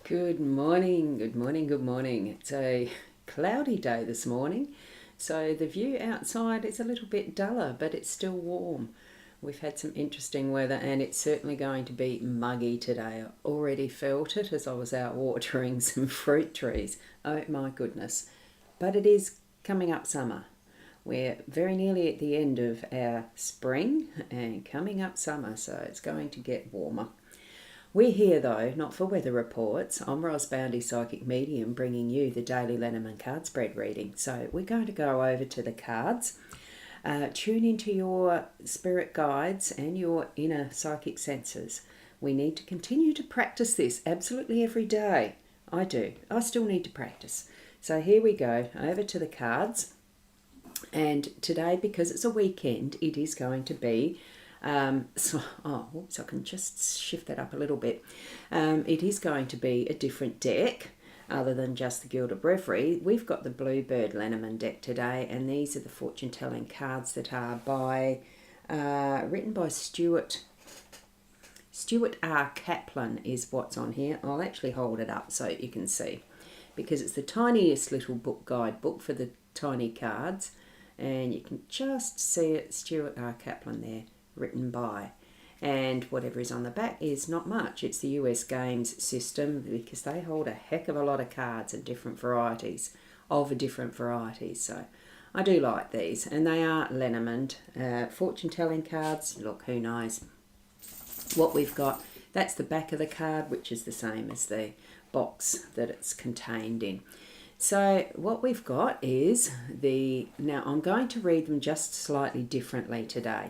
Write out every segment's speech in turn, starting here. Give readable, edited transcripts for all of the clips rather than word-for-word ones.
Good morning, good morning, good morning. It's a cloudy day this morning, so the view outside is a little bit duller, but it's still warm. We've had some interesting weather and it's certainly going to be muggy today. I already felt it as I was out watering some fruit trees. Oh my goodness. But it is coming up summer. We're very nearly at the end of our spring and coming up summer, so it's going to get warmer. We're here though, not for weather reports. I'm Boundy Psychic Medium bringing you the daily Lenormand card spread reading. So we're going to go over to the cards, tune into your spirit guides and your inner psychic senses. We need to continue to practice this absolutely every day. I do. I still need to practice. So here we go, over to the cards. And today, because it's a weekend, it is going to be I can just shift that up a little bit. It is going to be a different deck other than just the Gilded Reverie. We've got the Bluebird Lenormand deck today, and these are the fortune telling cards that are written by Stuart R. Kaplan is what's on here. I'll actually hold it up so you can see, because it's the tiniest little guidebook for the tiny cards, and you can just see it, Stuart R. Kaplan there, written by. And whatever is on the back is not much. It's the US Games system, because they hold a heck of a lot of cards and different varieties. So I do like these, and they are Lenormand fortune telling cards. Look, who knows what we've got. That's the back of the card, which is the same as the box that it's contained in. So what we've got is now I'm going to read them just slightly differently today.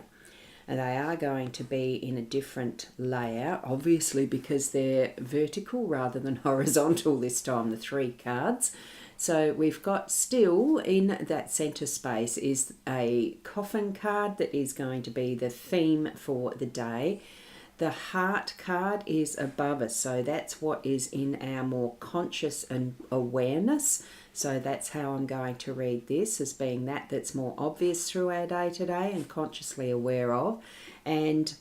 And they are going to be in a different layout, obviously, because they're vertical rather than horizontal this time, the three cards. So we've got, still in that center space is a coffin card that is going to be the theme for the day. The heart card is above us, so that's what is in our more conscious and awareness. So that's how I'm going to read this, as being that's more obvious through our day today and consciously aware of. And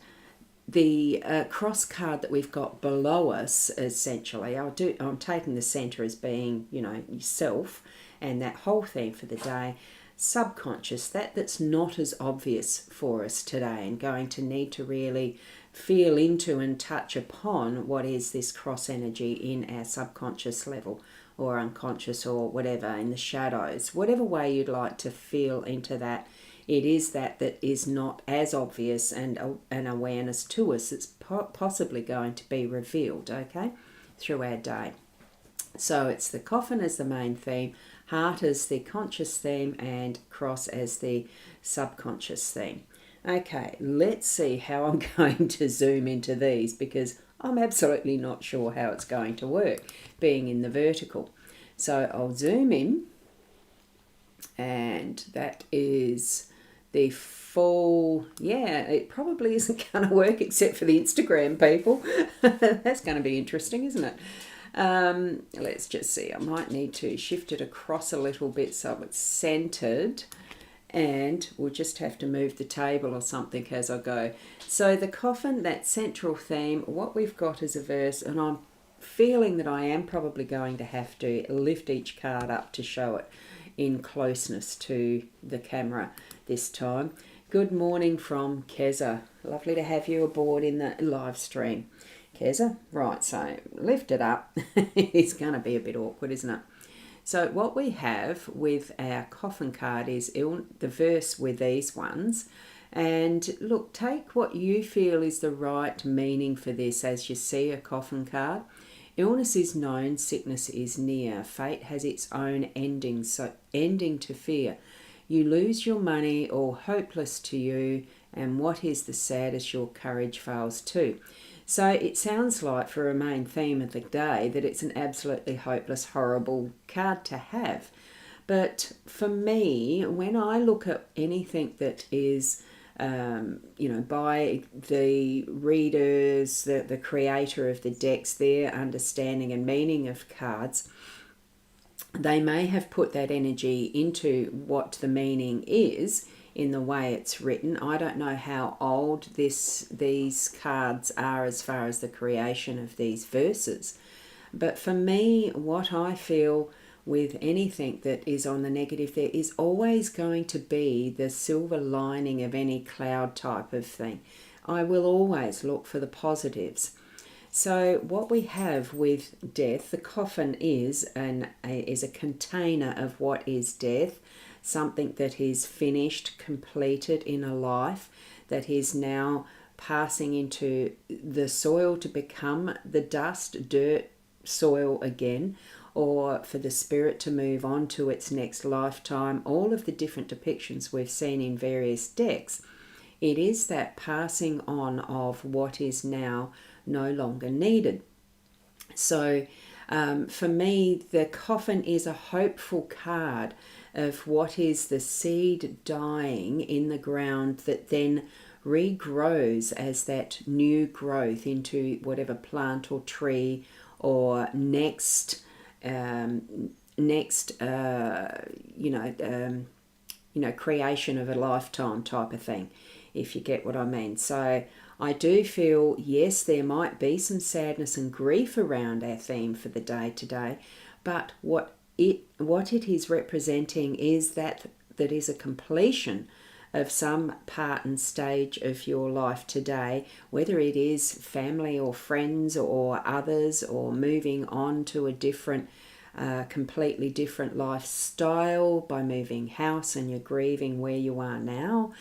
the cross card that we've got below us, essentially, I'm taking the center as being, yourself, and that whole theme for the day. Subconscious, that's not as obvious for us today, and going to need to really feel into and touch upon what is this cross energy in our subconscious level, or unconscious, or whatever, in the shadows, whatever way you'd like to feel into that. It is that is not as obvious and an awareness to us. It's possibly going to be revealed, okay, through our day. So it's the coffin as the main theme, heart as the conscious theme, and cross as the subconscious theme. Okay, let's see how I'm going to zoom into these, because I'm absolutely not sure how it's going to work, being in the vertical. So I'll zoom in, and that is the full, it probably isn't going to work except for the Instagram people. That's going to be interesting, isn't it? Let's just see. I might need to shift it across a little bit so it's centered, and we'll just have to move the table or something as I go. So the coffin, that central theme, what we've got is a verse, and I'm feeling that I am probably going to have to lift each card up to show it in closeness to the camera this time. Good morning from Keza. Lovely to have you aboard in the live stream, Keza. Right, so lift it up. It's going to be a bit awkward, isn't it? So what we have with our coffin card is the verse with these ones. And look, take what you feel is the right meaning for this as you see a coffin card. Illness is known, sickness is near. Fate has its own ending, so ending to fear. You lose your money, all hopeless to you, and what is the saddest, your courage fails too. So it sounds like, for a main theme of the day, that it's an absolutely hopeless, horrible card to have. But for me, when I look at anything that is by the readers, the creator of the decks, their understanding and meaning of cards, they may have put that energy into what the meaning is in the way it's written. I don't know how old these cards are as far as the creation of these verses. But for me, what I feel with anything that is on the negative, there is always going to be the silver lining of any cloud type of thing. I will always look for the positives. So what we have with death, the coffin is a container of what is death, something that is finished, completed in a life that is now passing into the soil to become the dust, dirt, soil again, or for the spirit to move on to its next lifetime. All of the different depictions we've seen in various decks, it is that passing on of what is now no longer needed. So for me, the coffin is a hopeful card of what is the seed dying in the ground that then regrows as that new growth into whatever plant or tree or next creation of a lifetime type of thing, if you get what I mean. So I do feel, yes, there might be some sadness and grief around our theme for the day today, but what it is representing is that is a completion of some part and stage of your life today, whether it is family or friends or others, or moving on to a different completely different lifestyle by moving house and you're grieving where you are now.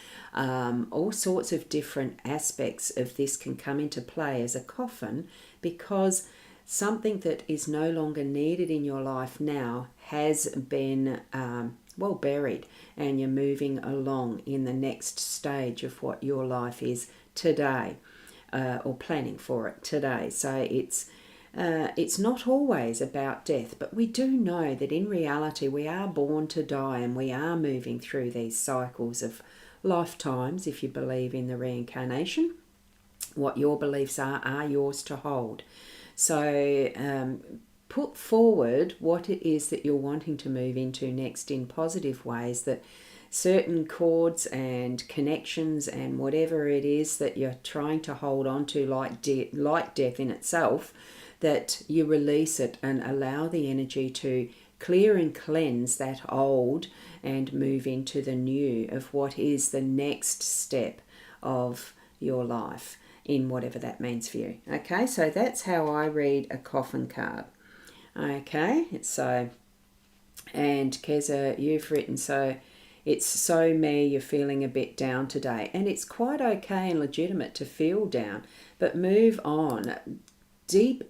All sorts of different aspects of this can come into play as a coffin, because something that is no longer needed in your life now has been buried, and you're moving along in the next stage of what your life is today, or planning for it today. So it's not always about death, but we do know that in reality we are born to die, and we are moving through these cycles of lifetimes. If you believe in the reincarnation, what your beliefs are yours to hold. So put forward what it is that you're wanting to move into next in positive ways, that certain chords and connections and whatever it is that you're trying to hold on to, like death in itself, that you release it and allow the energy to clear and cleanse that old and move into the new of what is the next step of your life, in whatever that means for you. Okay, so that's how I read a coffin card. Okay, so, and Keza, you've written, so it's so me, you're feeling a bit down today. And it's quite okay and legitimate to feel down, but move on. Dig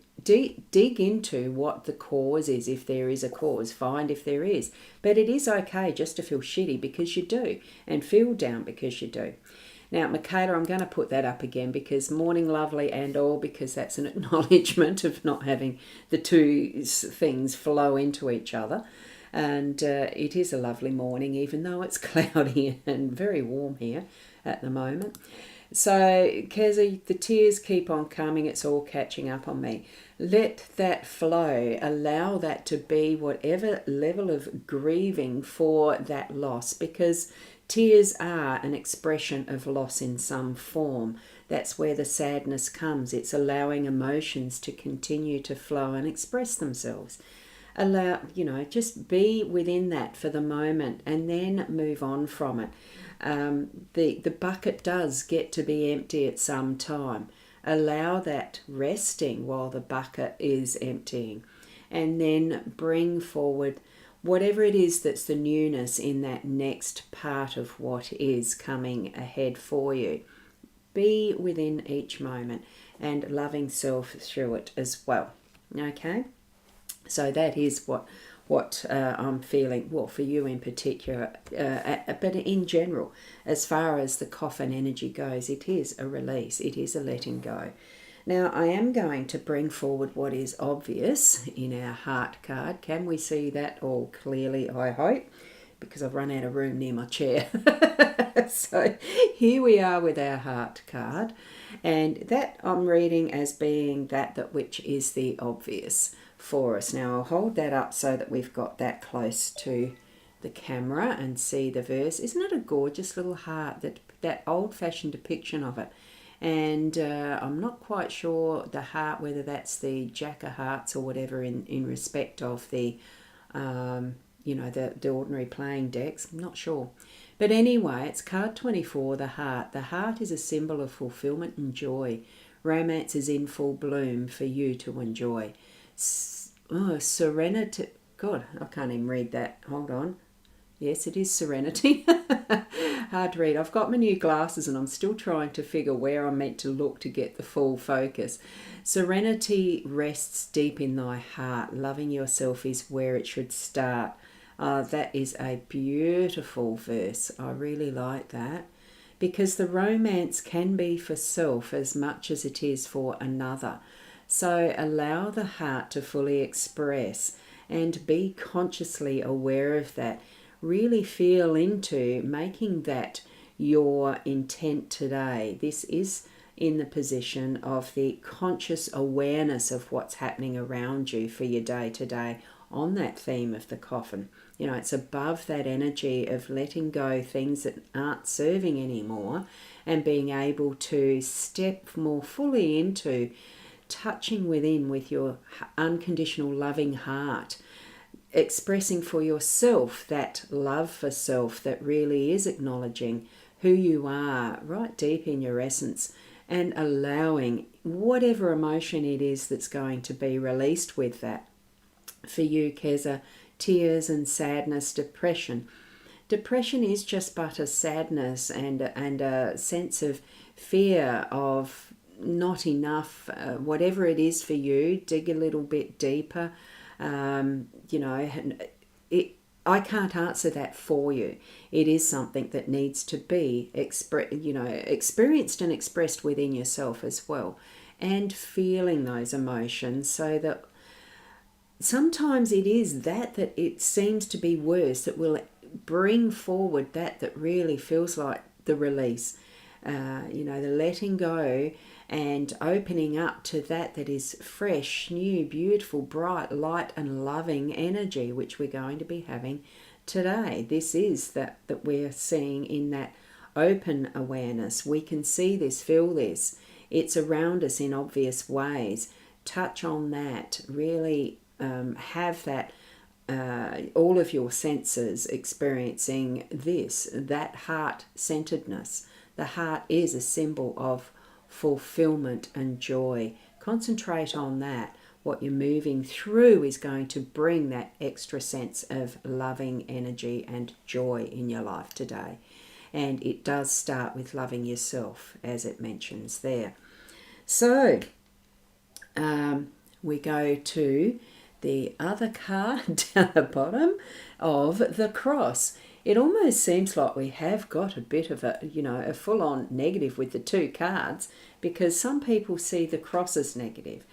into what the cause is, if there is a cause. Find if there is. But it is okay just to feel shitty because you do, and feel down because you do. Now, Michaela, I'm going to put that up again, because morning lovely and all, because that's an acknowledgement of not having the two things flow into each other. And it is a lovely morning, even though it's cloudy and very warm here at the moment. So, Keza, the tears keep on coming. It's all catching up on me. Let that flow. Allow that to be whatever level of grieving for that loss, because tears are an expression of loss in some form. That's where the sadness comes. It's allowing emotions to continue to flow and express themselves. Allow, just be within that for the moment and then move on from it. The bucket does get to be empty at some time. Allow that resting while the bucket is emptying, and then bring forward whatever it is that's the newness in that next part of what is coming ahead for you. Be within each moment and loving self through it as well. Okay? So that is what I'm feeling, well, for you in particular, but in general, as far as the coffin energy goes, it is a release, it is a letting go. Now, I am going to bring forward what is obvious in our heart card. Can we see that all clearly, I hope? Because I've run out of room near my chair. So here we are with our heart card. And that I'm reading as being that which is the obvious for us. Now, I'll hold that up so that we've got that close to the camera and see the verse. Isn't it a gorgeous little heart, that old-fashioned depiction of it? And I'm not quite sure the heart, whether that's the Jack of Hearts or whatever in respect of the, the ordinary playing decks. I'm not sure. But anyway, it's card 24, the heart. The heart is a symbol of fulfillment and joy. Romance is in full bloom for you to enjoy. Serenity. God, I can't even read that. Hold on. Yes, it is serenity. Hard to read. I've got my new glasses and I'm still trying to figure where I'm meant to look to get the full focus. Serenity rests deep in thy heart. Loving yourself is where it should start. That is a beautiful verse. I really like that, because the romance can be for self as much as it is for another. So allow the heart to fully express and be consciously aware of that. Really feel into making that your intent today. This is in the position of the conscious awareness of what's happening around you for your day to day on that theme of the coffin. You know, it's above that energy of letting go things that aren't serving anymore and being able to step more fully into touching within with your unconditional loving heart, expressing for yourself that love for self that really is acknowledging who you are right deep in your essence, and allowing whatever emotion it is that's going to be released with that. For you, Keza, tears and sadness, depression. Depression is just but a sadness and a sense of fear of not enough, whatever it is for you. Dig a little bit deeper. I can't answer that for you. It is something that needs to be experienced and expressed within yourself as well, and feeling those emotions, so that sometimes it is that it seems to be worse that will bring forward that really feels like the release, the letting go and opening up to that is fresh, new, beautiful, bright, light and loving energy, which we're going to be having today. This is that we're seeing in that open awareness. We can see this, feel this. It's around us in obvious ways. Touch on that. Really have that, all of your senses experiencing this, that heart-centeredness. The heart is a symbol of fulfillment and joy. Concentrate on that. What you're moving through is going to bring that extra sense of loving energy and joy in your life today. And it does start with loving yourself, as it mentions there. So we go to the other card down the bottom of the cross. It almost seems like we have got a bit of a full-on negative with the two cards, because some people see the cross as negative.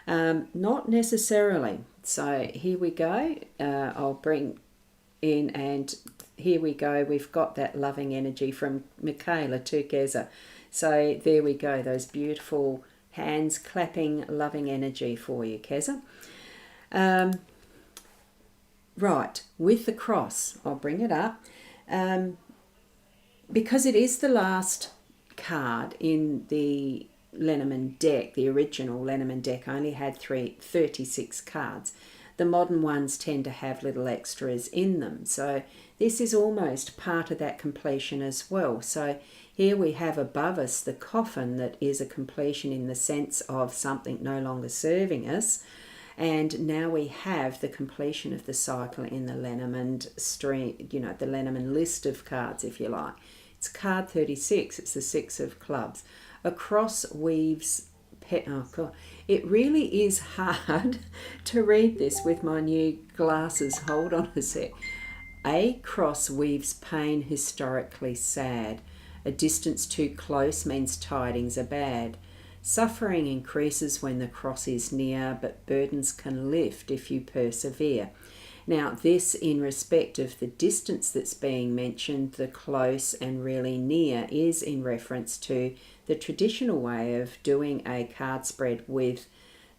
Not necessarily. So here we go. I'll bring in, and here we go. We've got that loving energy from Michaela Turquesa. So there we go. Those beautiful hands clapping loving energy for you, Keza. Right, with the cross, I'll bring it up, because it is the last card in the Lenormand deck. The original Lenormand deck only had 36 cards. The modern ones tend to have little extras in them. So this is almost part of that completion as well. So here we have above us the coffin that is a completion in the sense of something no longer serving us. And now we have the completion of the cycle in the Lenormand stream, the Lenormand list of cards, if you like. It's card 36. It's the 6 of clubs. A cross weaves... Oh, God. It really is hard to read this with my new glasses. Hold on a sec. A cross weaves pain historically sad. A distance too close means tidings are bad. Suffering increases when the cross is near, but burdens can lift if you persevere. Now, this in respect of the distance that's being mentioned, the close and really near, is in reference to the traditional way of doing a card spread with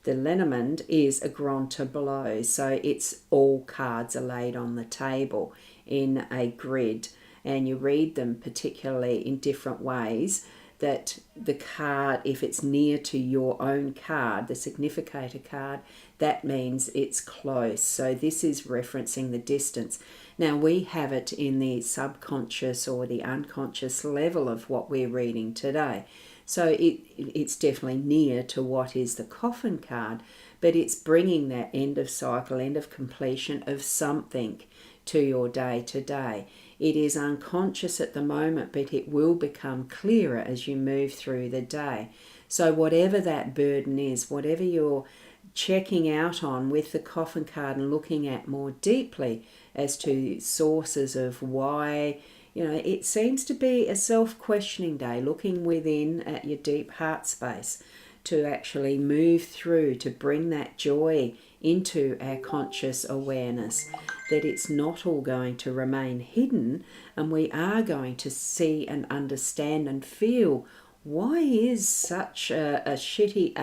the Lenormand is a grand tableau. So it's all cards are laid on the table in a grid, and you read them particularly in different ways that the card, if it's near to your own card, the significator card, that means it's close. So this is referencing the distance. Now we have it in the subconscious or the unconscious level of what we're reading today. So it's definitely near to what is the coffin card, but it's bringing that end of cycle, end of completion of something to your day to day. It is unconscious at the moment, but it will become clearer as you move through the day. So whatever that burden is, whatever you're checking out on with the coffin card and looking at more deeply as to sources of why, it seems to be a self-questioning day, looking within at your deep heart space to actually move through, to bring that joy into our conscious awareness, that it's not all going to remain hidden, and we are going to see and understand and feel why is such a shitty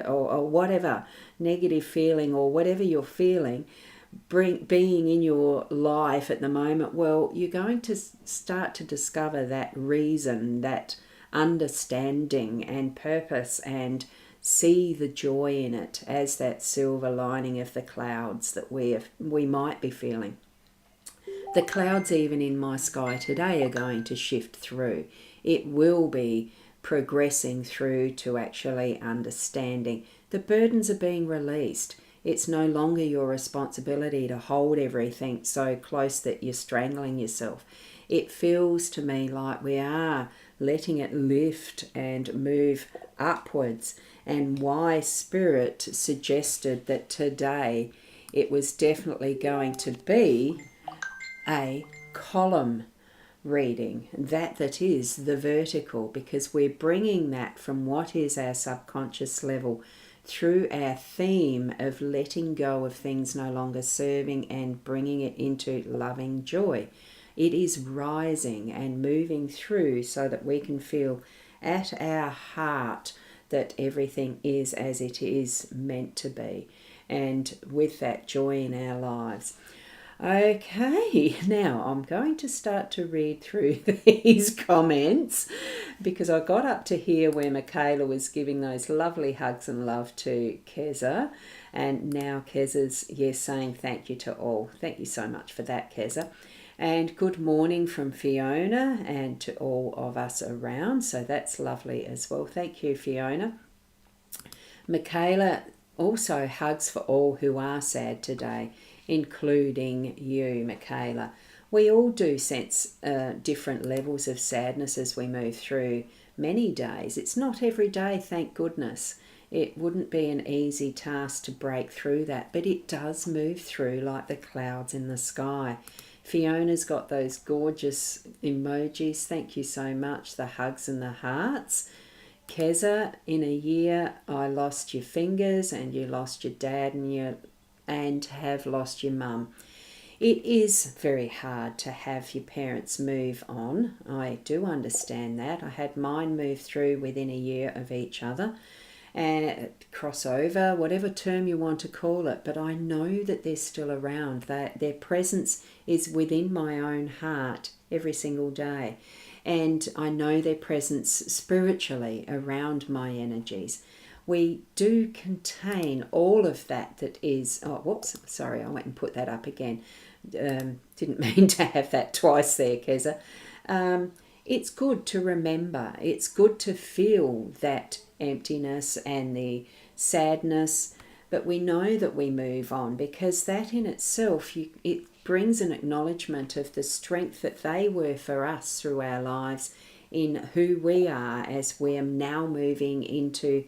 or whatever negative feeling or whatever you're feeling being in your life at the moment. Well, you're going to start to discover that reason, that understanding and purpose, and see the joy in it as that silver lining of the clouds that we might be feeling. The clouds even in my sky today are going to shift through. It will be progressing through to actually understanding. The burdens are being released. It's no longer your responsibility to hold everything so close that you're strangling yourself. It feels to me like we are letting it lift and move upwards, and why Spirit suggested that today it was definitely going to be a column reading, that is the vertical, because we're bringing that from what is our subconscious level through our theme of letting go of things no longer serving and bringing it into loving joy. It is rising and moving through so that we can feel at our heart that everything is as it is meant to be, and with that joy in our lives. Okay, now I'm going to start to read through these comments, because I got up to here where Michaela was giving those lovely hugs and love to Keza, and now Keza's saying thank you to all. Thank you so much for that, Keza. And good morning from Fiona and to all of us around. So that's lovely as well. Thank you, Fiona. Michaela also hugs for all who are sad today, including you, Michaela. We all do sense different levels of sadness as we move through many days. It's not every day, thank goodness. It wouldn't be an easy task to break through that, but it does move through like the clouds in the sky. Fiona's got those gorgeous emojis. Thank you so much. The hugs and the hearts. Keza, in a year, I lost your fingers and you lost your dad and have lost your mum. It is very hard to have your parents move on. I do understand that. I had mine move through within a year of each other, and crossover, whatever term you want to call it, but I know that they're still around, that their presence is within my own heart every single day, and I know their presence spiritually around my energies. We do contain all of that is, oh whoops, sorry, I went and put that up again, didn't mean to have that twice there, Keza. It's good to remember, it's good to feel that emptiness and the sadness, but we know that we move on, because that in itself, it brings an acknowledgement of the strength that they were for us through our lives in who we are as we're now moving into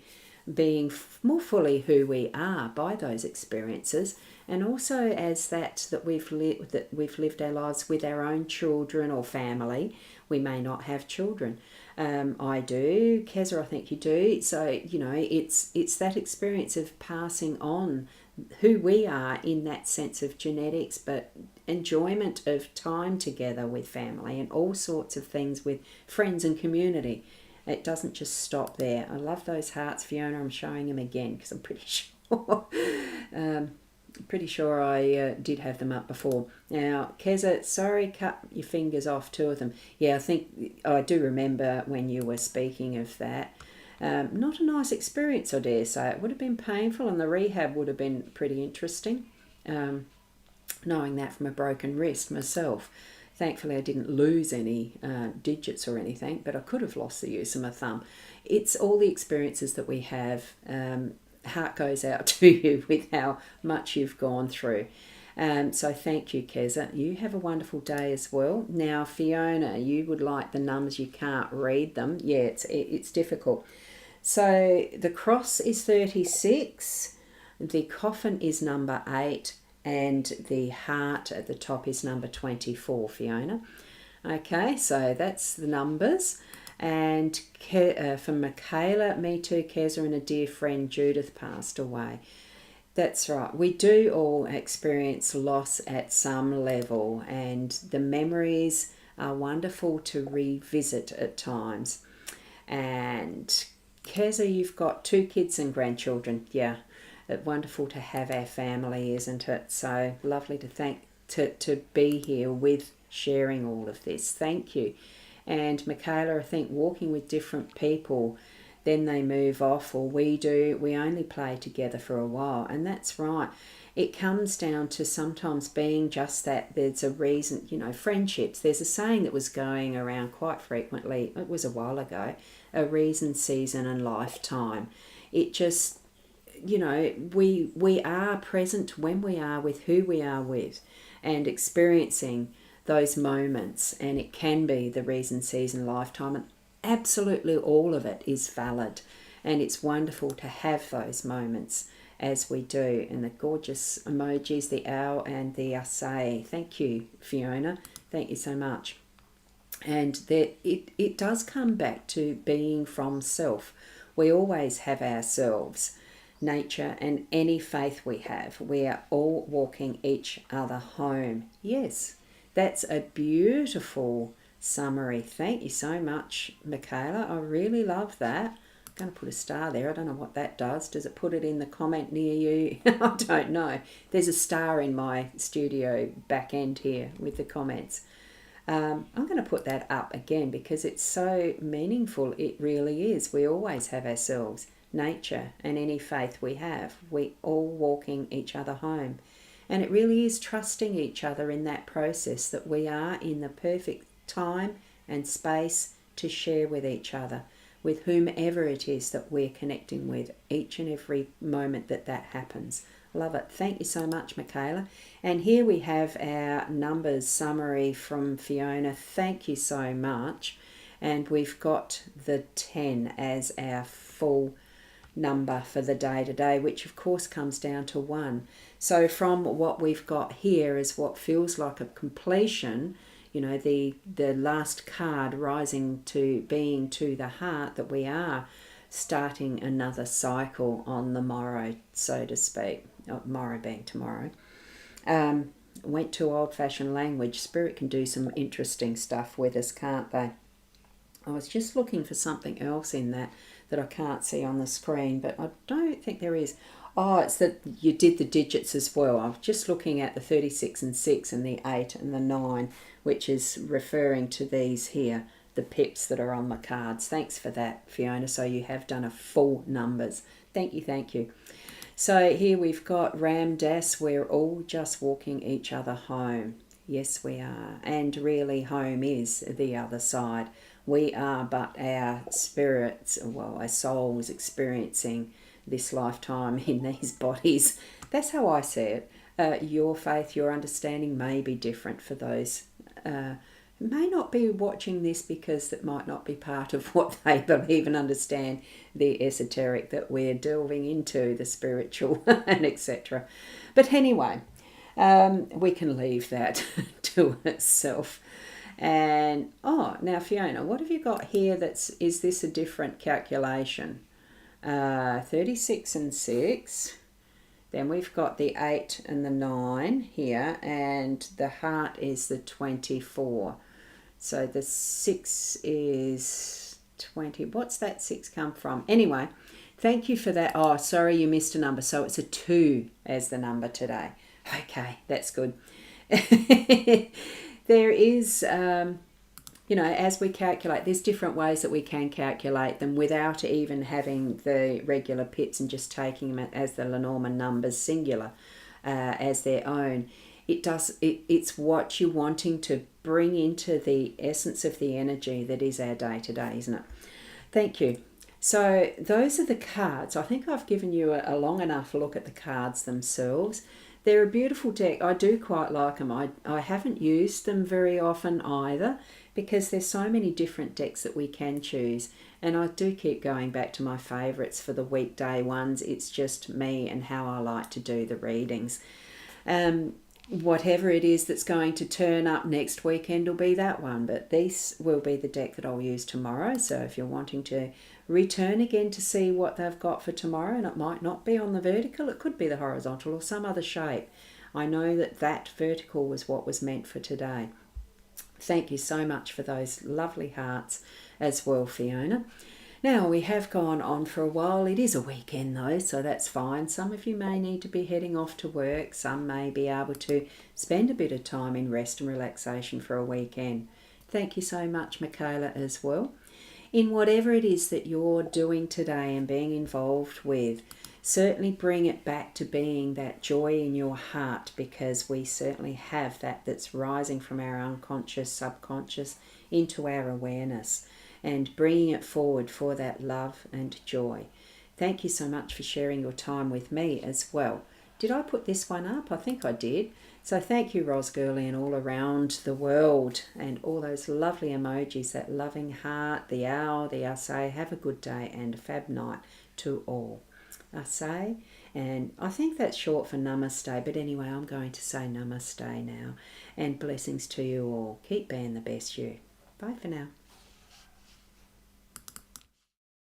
being more fully who we are by those experiences, and also as that we've lived our lives with our own children or family. We may not have children. I do, Keza, I think you do. So it's that experience of passing on who we are in that sense of genetics, but enjoyment of time together with family and all sorts of things with friends and community. It doesn't just stop there. I love those hearts, Fiona. I'm showing them again because I'm pretty sure Pretty sure I did have them up before. Now, Keza, sorry, cut your fingers off 2 of them. Yeah, I think I do remember when you were speaking of that. Not a nice experience, I dare say. It would have been painful, and the rehab would have been pretty interesting. Knowing that from a broken wrist myself. Thankfully, I didn't lose any digits or anything, but I could have lost the use of my thumb. It's all the experiences that we have. Heart goes out to you with how much you've gone through. So thank you, Keza. You have a wonderful day as well. Now, Fiona, you would like the numbers. You can't read them. Yeah, it's difficult. So the cross is 36. The coffin is number 8. And the heart at the top is number 24, Fiona. Okay, so that's the numbers. And for Michaela, me too, Keza, and a dear friend Judith passed away. That's right. We do all experience loss at some level, and the memories are wonderful to revisit at times. And Keza, you've got 2 kids and grandchildren. Yeah. Wonderful to have our family, isn't it? So lovely to be here with sharing all of this. Thank you. And Michaela, I think walking with different people, then they move off, or we do. We only play together for a while, and that's right. It comes down to sometimes being just that. There's a reason, friendships. There's a saying that was going around quite frequently. It was a while ago. A reason, season, and lifetime. It just, we are present when we are with who we are with and experiencing those moments, and it can be the reason, season, lifetime, and absolutely all of it is valid, and it's wonderful to have those moments as we do. And the gorgeous emojis, the owl and the acai. Thank you, Fiona. Thank you so much. And that it does come back to being from self. We always have ourselves, nature, and any faith we have. We are all walking each other home. Yes, that's a beautiful summary. Thank you so much, Michaela. I really love that. I'm going to put a star there. I don't know what that does. Does it put it in the comment near you? I don't know. There's a star in my studio back end here with the comments. I'm going to put that up again because it's so meaningful. It really is. We always have ourselves, nature, and any faith we have. We all walking each other home. And it really is trusting each other in that process, that we are in the perfect time and space to share with each other, with whomever it is that we're connecting with, each and every moment that happens. Love it. Thank you so much, Michaela. And here we have our numbers summary from Fiona. Thank you so much. And we've got the 10 as our full number for the day today, which of course comes down to 1. So from what we've got here is what feels like a completion, the last card rising to being to the heart, that we are starting another cycle on the morrow, so to speak. Morrow being tomorrow. Went to old-fashioned language. Spirit can do some interesting stuff with us, can't they? I was just looking for something else in that I can't see on the screen, but I don't think there is. Oh, it's that you did the digits as well. I was just looking at the 36 and 6 and the 8 and the 9, which is referring to these here, the pips that are on the cards. Thanks for that, Fiona. So you have done a full numbers. Thank you, thank you. So here we've got Ram Das. We're all just walking each other home. Yes, we are. And really home is the other side. We are but our spirits, our souls experiencing this lifetime in these bodies. That's how I see it. Your faith, your understanding may be different for those may not be watching this, because that might not be part of what they believe and understand, the esoteric that we're delving into, the spiritual and etc. But anyway, we can leave that to itself. And now Fiona, what have you got here? Is this a different calculation? 36 and 6. Then we've got the 8 and the 9 here, and the heart is the 24. So the 6 is 20. What's that 6 come from? Anyway, Thank you for that. Oh, sorry you missed a number. So it's a 2 as the number today. Okay, that's good. There is, as we calculate, there's different ways that we can calculate them without even having the regular pits and just taking them as the Lenormand numbers singular as their own. It's what you're wanting to bring into the essence of the energy that is our day-to-day, isn't it? Thank you. So those are the cards. I think I've given you a long enough look at the cards themselves. They're a beautiful deck. I do quite like them. I haven't used them very often either because there's so many different decks that we can choose. And I do keep going back to my favourites for the weekday ones. It's just me and how I like to do the readings. Whatever it is that's going to turn up next weekend will be that one, but this will be the deck that I'll use tomorrow. So if you're wanting to return again to see what they've got for tomorrow, and it might not be on the vertical, it could be the horizontal or some other shape. I know that vertical was what was meant for today. Thank you so much for those lovely hearts as well, Fiona. Now, we have gone on for a while. It is a weekend though, so that's fine. Some of you may need to be heading off to work. Some may be able to spend a bit of time in rest and relaxation for a weekend. Thank you so much, Michaela, as well. In whatever it is that you're doing today and being involved with, certainly bring it back to being that joy in your heart, because we certainly have that's rising from our unconscious, subconscious into our awareness, and bringing it forward for that love and joy. Thank you so much for sharing your time with me as well. Did I put this one up? I think I did. So thank you, Rosgirly, and all around the world, and all those lovely emojis, that loving heart, the owl, the assay. Have a good day and a fab night to all. Assay, and I think that's short for namaste, but anyway, I'm going to say namaste now, and blessings to you all. Keep being the best you. Bye for now.